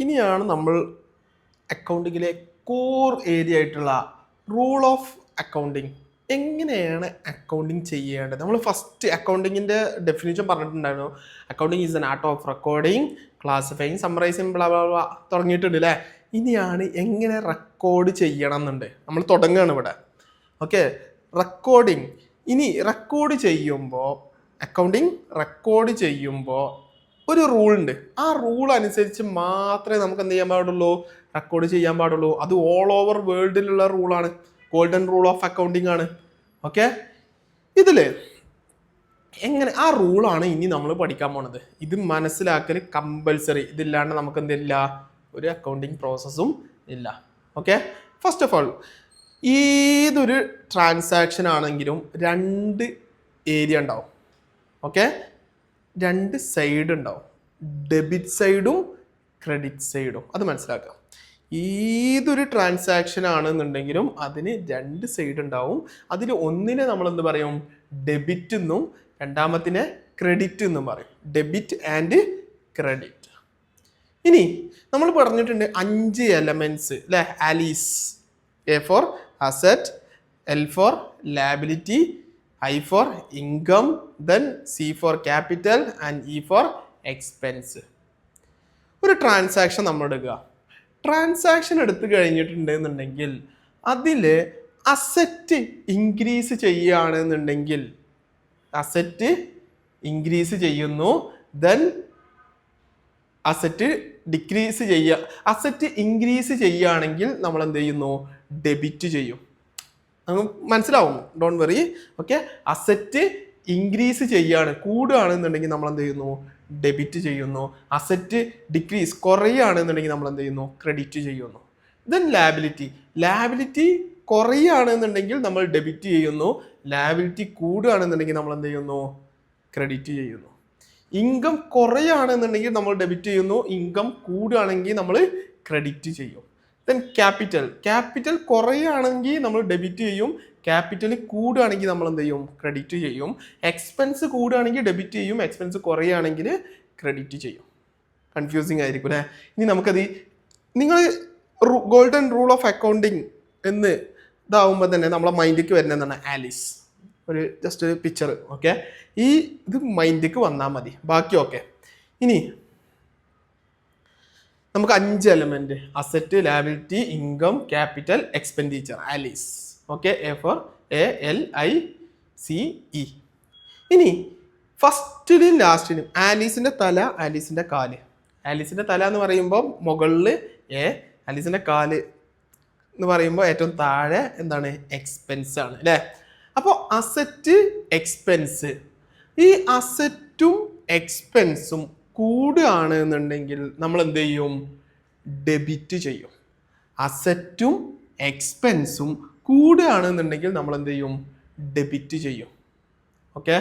ഇനിയാണ് നമ്മൾ അക്കൗണ്ടിങ്ങിലെ core area ആയിട്ടുള്ള റൂൾ ഓഫ് അക്കൗണ്ടിങ്. എങ്ങനെയാണ് അക്കൗണ്ടിങ് ചെയ്യേണ്ടത്? നമ്മൾ ഫസ്റ്റ് അക്കൗണ്ടിങ്ങിൻ്റെ ഡെഫിനിഷൻ പറഞ്ഞിട്ടുണ്ടായിരുന്നു. Accounting is an art of recording, classifying, summarising, blah blah blah തുടങ്ങിയിട്ടുണ്ട് അല്ലേ. ഇനിയാണ് എങ്ങനെ റെക്കോർഡ് ചെയ്യണം എന്നുണ്ട്. നമ്മൾ തുടങ്ങുകയാണ് ഇവിടെ. Okay, recording. ഇനി റെക്കോർഡ് ചെയ്യുമ്പോൾ അക്കൗണ്ടിങ് റെക്കോർഡ് ചെയ്യുമ്പോൾ ഒരു റൂൾ ഉണ്ട്. ആ റൂൾ അനുസരിച്ച് മാത്രമേ നമുക്ക് എന്ത് ചെയ്യാൻ പാടുള്ളൂ, റെക്കോർഡ് ചെയ്യാൻ പാടുള്ളൂ. അത് ഓൾ ഓവർ വേൾഡിലുള്ള റൂളാണ്. ഗോൾഡൻ റൂൾ ഓഫ് അക്കൗണ്ടിങ് ആണ്. ഓക്കെ, ഇതില് എങ്ങനെ ആ റൂളാണ് ഇനി നമ്മൾ പഠിക്കാൻ പോണത്. ഇത് മനസ്സിലാക്കൽ കമ്പൽസറി. ഇതില്ലാണ്ട് നമുക്ക് എന്തില്ല, ഒരു അക്കൗണ്ടിങ് പ്രോസസ്സും ഇല്ല. ഓക്കെ, ഫസ്റ്റ് ഓഫ് ഓൾ ഏതൊരു ട്രാൻസാക്ഷൻ ആണെങ്കിലും രണ്ട് ഏരിയ ഉണ്ടാവും. ഓക്കെ, രണ്ട് സൈഡ് ഉണ്ടാവും, ഡെബിറ്റ് സൈഡും ക്രെഡിറ്റ് സൈഡും. അത് മനസ്സിലാക്കാം. ഏതൊരു ട്രാൻസാക്ഷൻ ആണെന്നുണ്ടെങ്കിലും അതിന് രണ്ട് സൈഡ് ഉണ്ടാവും. അതിൽ ഒന്നിനെ നമ്മൾ എന്ത് പറയും, ഡെബിറ്റ് എന്നും രണ്ടാമത്തിനെ ക്രെഡിറ്റ് എന്നും പറയും. Debit and credit. ഇനി നമ്മൾ പറഞ്ഞിട്ടുണ്ട് 5 എലമെന്റ്സ് അല്ലെ. ALICE, A for asset, L for liability, I for income, then C for capital and E for expense. ഒരു ട്രാൻസാക്ഷൻ നമ്മൾ എടുക്കുക. ട്രാൻസാക്ഷൻ എടുത്തു കഴിഞ്ഞിട്ടുണ്ടെന്നുണ്ടെങ്കിൽ അതിൽ അസറ്റ് ഇൻക്രീസ് ചെയ്യുകയാണെന്നുണ്ടെങ്കിൽ അസറ്റ് ഇൻക്രീസ് ചെയ്യുന്നു, ദെൻ അസറ്റ് ഡിക്രീസ് ചെയ്യുക. അസറ്റ് ഇൻക്രീസ് ചെയ്യുകയാണെങ്കിൽ നമ്മൾ എന്ത് ചെയ്യുന്നു, ഡെബിറ്റ് ചെയ്യും. നമുക്ക് മനസ്സിലാവും, don't worry. Okay, asset increase ചെയ്യാണ്, കൂടുകയാണെന്നുണ്ടെങ്കിൽ നമ്മൾ എന്ത് ചെയ്യുന്നു, ഡെബിറ്റ് ചെയ്യുന്നു. അസറ്റ് ഡിക്രീസ് കുറയുകയാണെന്നുണ്ടെങ്കിൽ നമ്മൾ എന്ത് ചെയ്യുന്നു, ക്രെഡിറ്റ് ചെയ്യുന്നു. Then liability. ലാബിലിറ്റി കുറയുകയാണെന്നുണ്ടെങ്കിൽ നമ്മൾ ഡെബിറ്റ് ചെയ്യുന്നു. ലാബിലിറ്റി കൂടുകയാണെന്നുണ്ടെങ്കിൽ നമ്മൾ എന്ത് ചെയ്യുന്നു, ക്രെഡിറ്റ് ചെയ്യുന്നു. ഇൻകം കുറയുകയാണെന്നുണ്ടെങ്കിൽ നമ്മൾ ഡെബിറ്റ് ചെയ്യുന്നു. ഇൻകം കൂടുകയാണെങ്കിൽ നമ്മൾ ക്രെഡിറ്റ് ചെയ്യും. Then capital. ക്യാപിറ്റൽ കുറയുകയാണെങ്കിൽ നമ്മൾ ഡെബിറ്റ് ചെയ്യും. ക്യാപിറ്റൽ കൂടുകയാണെങ്കിൽ നമ്മൾ എന്ത് ചെയ്യും, ക്രെഡിറ്റ് ചെയ്യും. എക്സ്പെൻസ് കൂടുകയാണെങ്കിൽ ഡെബിറ്റ് ചെയ്യും. എക്സ്പെൻസ് കുറയുകയാണെങ്കിൽ ക്രെഡിറ്റ് ചെയ്യും. കൺഫ്യൂസിങ് ആയിരിക്കും അല്ലേ. ഇനി നമുക്കത് നിങ്ങൾ ഗോൾഡൻ റൂൾ ഓഫ് അക്കൗണ്ടിങ് എന്ന് ഇതാവുമ്പോൾ തന്നെ നമ്മളെ മൈൻഡിലേക്ക് വരുന്നതാണ് ആലീസ്. ഒരു ജസ്റ്റ് ഒരു പിക്ചർ. ഓക്കെ, ഇത് മൈൻഡിലേക്ക് വന്നാൽ മതി, ബാക്കി ഓക്കെ. ഇനി നമുക്ക് 5 element, asset, liability, income, capital, expenditure, ALICE. Okay, A for ALICE. ഇനി ഫസ്റ്റിലും ലാസ്റ്റിലും ആലീസിന്റെ തല, ആലീസിന്റെ കാല്. ആലീസിന്റെ തല എന്ന് പറയുമ്പോൾ മുകളിൽ A, ആലീസിന്റെ കാല് എന്ന് പറയുമ്പോൾ ഏറ്റവും താഴെ എന്താണ്, എക്സ്പെൻസ് ആണ് അല്ലേ. അപ്പോൾ അസറ്റ്, എക്സ്പെൻസ്. ഈ അസറ്റും എക്സ്പെൻസും കൂടുകയാണ് എന്നുണ്ടെങ്കിൽ നമ്മൾ എന്ത് ചെയ്യും, ഡെബിറ്റ് ചെയ്യും. അസറ്റും എക്സ്പെൻസും കൂടുകയാണെന്നുണ്ടെങ്കിൽ നമ്മൾ എന്ത് ചെയ്യും, ഡെബിറ്റ് ചെയ്യും. ഓക്കെ,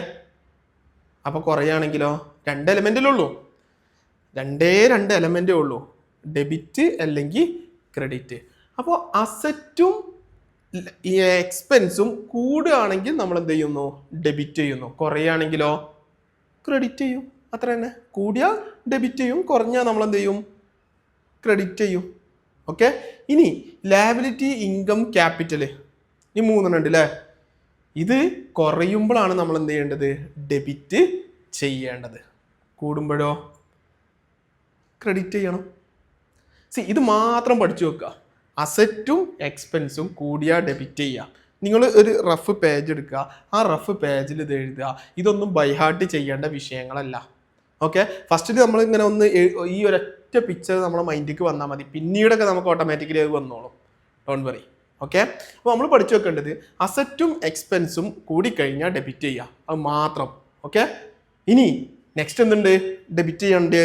അപ്പോൾ കുറയുകയാണെങ്കിലോ 2 എലമെന്റിലുള്ളൂ, 2 എലമെന്റേ ഉള്ളൂ, ഡെബിറ്റ് അല്ലെങ്കിൽ ക്രെഡിറ്റ്. അപ്പോൾ അസറ്റും എക്സ്പെൻസും കൂടുകയാണെങ്കിൽ നമ്മൾ എന്ത് ചെയ്യുന്നു, ഡെബിറ്റ് ചെയ്യുന്നു. കുറയുകയാണെങ്കിലോ ക്രെഡിറ്റ് ചെയ്യും. അത്ര തന്നെ. കൂടിയാൽ ഡെബിറ്റ് ചെയ്യും, കുറഞ്ഞാൽ നമ്മൾ എന്ത് ചെയ്യും, ക്രെഡിറ്റ് ചെയ്യും. ഓക്കെ, ഇനി ലാബിലിറ്റി, ഇൻകം, ക്യാപിറ്റൽ, ഈ 3 ഉണ്ട് അല്ലേ. ഇത് കുറയുമ്പോഴാണ് നമ്മൾ എന്ത് ചെയ്യേണ്ടത്, ഡെബിറ്റ് ചെയ്യേണ്ടത്. കൂടുമ്പോഴോ ക്രെഡിറ്റ് ചെയ്യണം. ഇത് മാത്രം പഠിച്ചു വെക്കുക. അസറ്റും എക്സ്പെൻസും കൂടിയാൽ ഡെബിറ്റ് ചെയ്യുക. നിങ്ങൾ ഒരു റഫ് പേജ് എടുക്കുക, ആ റഫ് പേജിൽ ഇത് എഴുതുക. ഇതൊന്നും ബൈഹാർട്ട് ചെയ്യേണ്ട വിഷയങ്ങളല്ല. ഓക്കെ, ഫസ്റ്റിൽ നമ്മൾ ഇങ്ങനെ ഒന്ന് ഈ ഒരൊറ്റ പിക്ചർ നമ്മുടെ മൈൻഡിലേക്ക് വന്നാൽ മതി. പിന്നീടൊക്കെ നമുക്ക് ഓട്ടോമാറ്റിക്കലി അത് വന്നോളും, ഡോണ്ട് വറി. ഓക്കെ, അപ്പോൾ നമ്മൾ പഠിച്ചു വെക്കേണ്ടത് അസറ്റും എക്സ്പെൻസും കൂടിക്കഴിഞ്ഞാൽ ഡെബിറ്റ് ചെയ്യുക, അത് മാത്രം. ഓക്കെ, ഇനി നെക്സ്റ്റ് എന്തുണ്ട്, ഡെബിറ്റ് ചെയ്യേണ്ടത്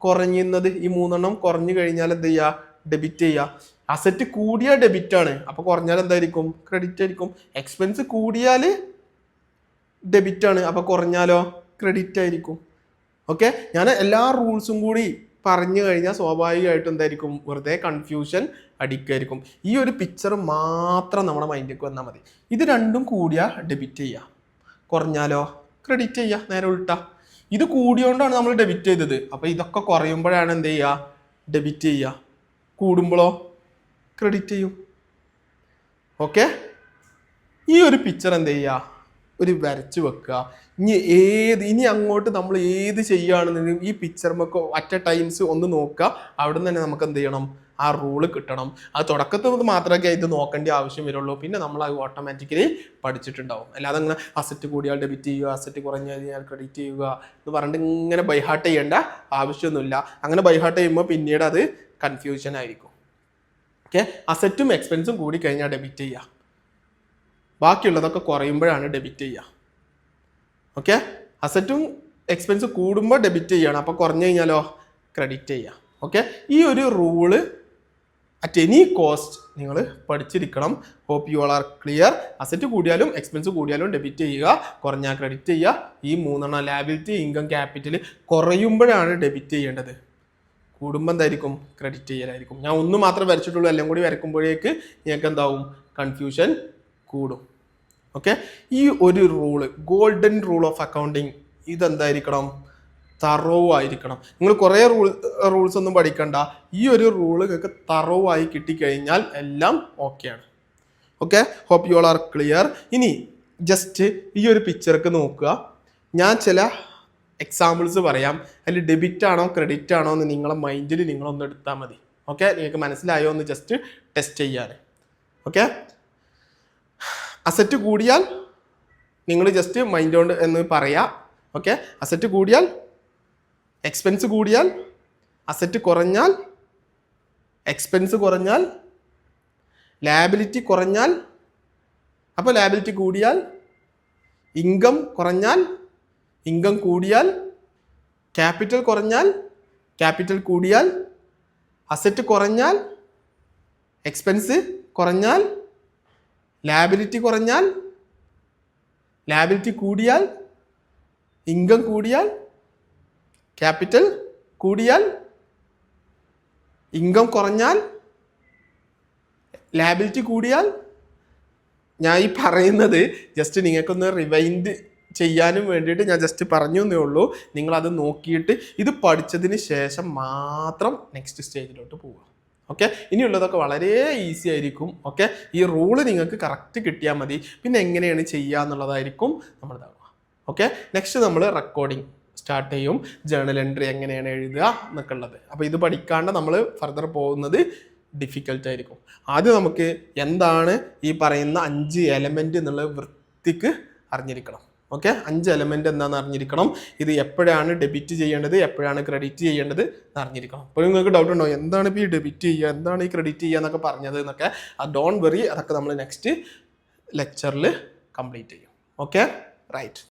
കുറഞ്ഞത്. ഈ 3 കുറഞ്ഞു കഴിഞ്ഞാൽ എന്ത് ചെയ്യുക, ഡെബിറ്റ് ചെയ്യുക. അസറ്റ് കൂടിയാൽ ഡെബിറ്റ് ആണ്, അപ്പോൾ കുറഞ്ഞാൽ എന്തായിരിക്കും, ക്രെഡിറ്റ് ആയിരിക്കും. എക്സ്പെൻസ് കൂടിയാൽ ഡെബിറ്റ് ആണ്, അപ്പോൾ കുറഞ്ഞാലോ ക്രെഡിറ്റ് ആയിരിക്കും. ഓക്കെ, ഞാൻ എല്ലാ റൂൾസും കൂടി പറഞ്ഞു കഴിഞ്ഞാൽ സ്വാഭാവികമായിട്ടും എന്തായിരിക്കും, വെറുതെ കൺഫ്യൂഷൻ അടിക്കായിരിക്കും. ഈ ഒരു പിക്ചർ മാത്രം നമ്മുടെ മൈൻഡിലേക്ക് വന്നാൽ മതി. ഇത് രണ്ടും കൂടിയാൽ ഡെബിറ്റ് ചെയ്യുക, കുറഞ്ഞാലോ ക്രെഡിറ്റ് ചെയ്യുക, നേരെ ഉൾട്ടാ. ഇത് കൂടിയോണ്ടാണ് നമ്മൾ ഡെബിറ്റ് ചെയ്തത്. അപ്പോൾ ഇതൊക്കെ കുറയുമ്പോഴാണ് എന്ത് ചെയ്യുക, ഡെബിറ്റ് ചെയ്യുക, കൂടുമ്പോഴോ ക്രെഡിറ്റ് ചെയ്യും. ഓക്കെ, ഈ ഒരു പിക്ചർ എന്ത് ചെയ്യുക, ഒരു വരച്ച് വെക്കുക. ഇനി അങ്ങോട്ട് നമ്മൾ ഏത് ചെയ്യുകയാണെന്നുണ്ടെങ്കിലും ഈ പിക്ചർ നമുക്ക് അറ്റ് എ ടൈംസ് ഒന്ന് നോക്കുക. അവിടെ നിന്ന് തന്നെ നമുക്ക് എന്ത് ചെയ്യണം, ആ റൂള് കിട്ടണം. അത് തുടക്കത്തിൽ മാത്രമേ ഇത് നോക്കേണ്ട ആവശ്യം വരുള്ളൂ. പിന്നെ നമ്മൾ അത് ഓട്ടോമാറ്റിക്കലി പഠിച്ചിട്ടുണ്ടാവും. അല്ലാതെ അങ്ങനെ അസറ്റ് കൂടിയാൽ ഡെബിറ്റ് ചെയ്യുക, അസറ്റ് കുറഞ്ഞു കഴിഞ്ഞാൽ ക്രെഡിറ്റ് ചെയ്യുക എന്ന് പറഞ്ഞിട്ട് ഇങ്ങനെ ബൈഹാർട്ട് ചെയ്യേണ്ട ആവശ്യമൊന്നുമില്ല. അങ്ങനെ ബൈഹാർട്ട് ചെയ്യുമ്പോൾ പിന്നീട് അത് കൺഫ്യൂഷൻ ആയിരിക്കും. ഓക്കെ, അസറ്റും എക്സ്പെൻസും കൂടി കഴിഞ്ഞാൽ ഡെബിറ്റ് ചെയ്യുക, ബാക്കിയുള്ളതൊക്കെ കുറയുമ്പോഴാണ് ഡെബിറ്റ് ചെയ്യുക. ഓക്കെ, അസറ്റും എക്സ്പെൻസ് കൂടുമ്പോൾ ഡെബിറ്റ് ചെയ്യണം, അപ്പോൾ കുറഞ്ഞു കഴിഞ്ഞാലോ ക്രെഡിറ്റ് ചെയ്യുക. ഓക്കെ, ഈ ഒരു റൂള് അറ്റ് എനി കോസ്റ്റ് നിങ്ങൾ പഠിച്ചിരിക്കണം. Hope you all are clear. Asset കൂടിയാലും എക്സ്പെൻസ് കൂടിയാലും ഡെബിറ്റ് ചെയ്യുക, കുറഞ്ഞാൽ ക്രെഡിറ്റ് ചെയ്യുക. ഈ മൂന്നെണ്ണം ലാബിലിറ്റി, ഇൻകം, ക്യാപിറ്റൽ കുറയുമ്പോഴാണ് ഡെബിറ്റ് ചെയ്യേണ്ടത്, കൂടുമ്പോൾ എന്തായിരിക്കും ക്രെഡിറ്റ് ചെയ്യലായിരിക്കും. ഞാൻ ഒന്ന് മാത്രമേ വരച്ചിട്ടുള്ളൂ, എല്ലാം കൂടി വരക്കുമ്പോഴേക്ക് നിങ്ങൾക്ക് എന്താവും, കൺഫ്യൂഷൻ കൂടും. ഓക്കെ, ഈ ഒരു rule, golden rule of accounting, ഇതെന്തായിരിക്കണം, തറവ് ആയിരിക്കണം. നിങ്ങൾ കുറേ റൂൾസ് ഒന്നും പഠിക്കണ്ട, ഈ ഒരു റൂള് നിങ്ങൾക്ക് തറവായി കിട്ടിക്കഴിഞ്ഞാൽ എല്ലാം ഓക്കെയാണ്. Okay, hope you all are clear. ഇനി ജസ്റ്റ് ഈ ഒരു പിക്ചർക്ക് നോക്കുക. ഞാൻ ചില എക്സാമ്പിൾസ് പറയാം, അതിൽ ഡെബിറ്റ് ആണോ ക്രെഡിറ്റ് ആണോ എന്ന് നിങ്ങളെ മൈൻഡിൽ നിങ്ങളൊന്ന് എടുത്താൽ മതി. ഓക്കെ, നിങ്ങൾക്ക് മനസ്സിലായോ എന്ന് ജസ്റ്റ് ടെസ്റ്റ് ചെയ്യാൻ. ഓക്കെ, അസറ്റ് കൂടിയാൽ നിങ്ങൾ ജസ്റ്റ് മൈൻഡ് കൊണ്ട് എന്ന് പറയാം. ഓക്കെ, അസറ്റ് കൂടിയാൽ, എക്സ്പെൻസ് കൂടിയാൽ, അസറ്റ് കുറഞ്ഞാൽ, എക്സ്പെൻസ് കുറഞ്ഞാൽ, ലാബിലിറ്റി കുറഞ്ഞാൽ, അപ്പോൾ ലാബിലിറ്റി കൂടിയാൽ, ഇൻകം കുറഞ്ഞാൽ, ഇൻകം കൂടിയാൽ, ക്യാപിറ്റൽ കുറഞ്ഞാൽ, ക്യാപിറ്റൽ കൂടിയാൽ, അസറ്റ് കുറഞ്ഞാൽ, എക്സ്പെൻസ് കുറഞ്ഞാൽ, ലാബിലിറ്റി കുറഞ്ഞാൽ, ലാബിലിറ്റി കൂടിയാൽ, ഇൻകം കൂടിയാൽ, ക്യാപിറ്റൽ കൂടിയാൽ, ഇൻകം കുറഞ്ഞാൽ, ലാബിലിറ്റി കൂടിയാൽ. ഞാൻ ഈ പറയുന്നത് ജസ്റ്റ് നിങ്ങൾക്കൊന്ന് റിവൈൻഡ് ചെയ്യാനും വേണ്ടിയിട്ട് ഞാൻ ജസ്റ്റ് പറഞ്ഞു എന്നേ ഉള്ളൂ. നിങ്ങളത് നോക്കിയിട്ട് ഇത് പഠിച്ചതിന് ശേഷം മാത്രം നെക്സ്റ്റ് സ്റ്റേജിലോട്ട് പോവുക. ഓക്കെ, ഇനിയുള്ളതൊക്കെ വളരെ ഈസി ആയിരിക്കും. ഓക്കെ, ഈ റൂള് നിങ്ങൾക്ക് കറക്റ്റ് കിട്ടിയാൽ മതി. പിന്നെ എങ്ങനെയാണ് ചെയ്യുക എന്നുള്ളതായിരിക്കും നമ്മൾ ഇതാവുക. ഓക്കെ, നെക്സ്റ്റ് നമ്മൾ റെക്കോർഡിങ് സ്റ്റാർട്ട് ചെയ്യും. ജേർണൽ എൻട്രി എങ്ങനെയാണ് എഴുതുക എന്നൊക്കെ ഉള്ളത്. അപ്പോൾ ഇത് പഠിക്കാണ്ട് നമ്മൾ ഫർദർ പോകുന്നത് ഡിഫിക്കൽട്ട് ആയിരിക്കും. ആദ്യം നമുക്ക് എന്താണ് ഈ പറയുന്ന 5 എലമെൻറ്റ് എന്നുള്ളത് വൃത്തിക്ക് അറിഞ്ഞിരിക്കണം. ഓക്കെ, 5 എലമെൻറ്റ് എന്താണെന്ന് അറിഞ്ഞിരിക്കണം. ഇത് എപ്പോഴാണ് ഡെബിറ്റ് ചെയ്യേണ്ടത്, എപ്പോഴാണ് ക്രെഡിറ്റ് ചെയ്യേണ്ടത് എന്ന് അറിഞ്ഞിരിക്കണം. അപ്പോൾ നിങ്ങൾക്ക് ഡൗട്ട് ഉണ്ടോ, എന്താണ് ഇപ്പോൾ ഈ ഡെബിറ്റ് ചെയ്യുക, എന്താണ് ഈ ക്രെഡിറ്റ് ചെയ്യുക എന്നൊക്കെ പറഞ്ഞത് എന്നൊക്കെ. ഡോണ്ട് വെറി, അതൊക്കെ നമ്മൾ നെക്സ്റ്റ് ലെക്ചറിൽ കംപ്ലീറ്റ് ചെയ്യും. Okay, right.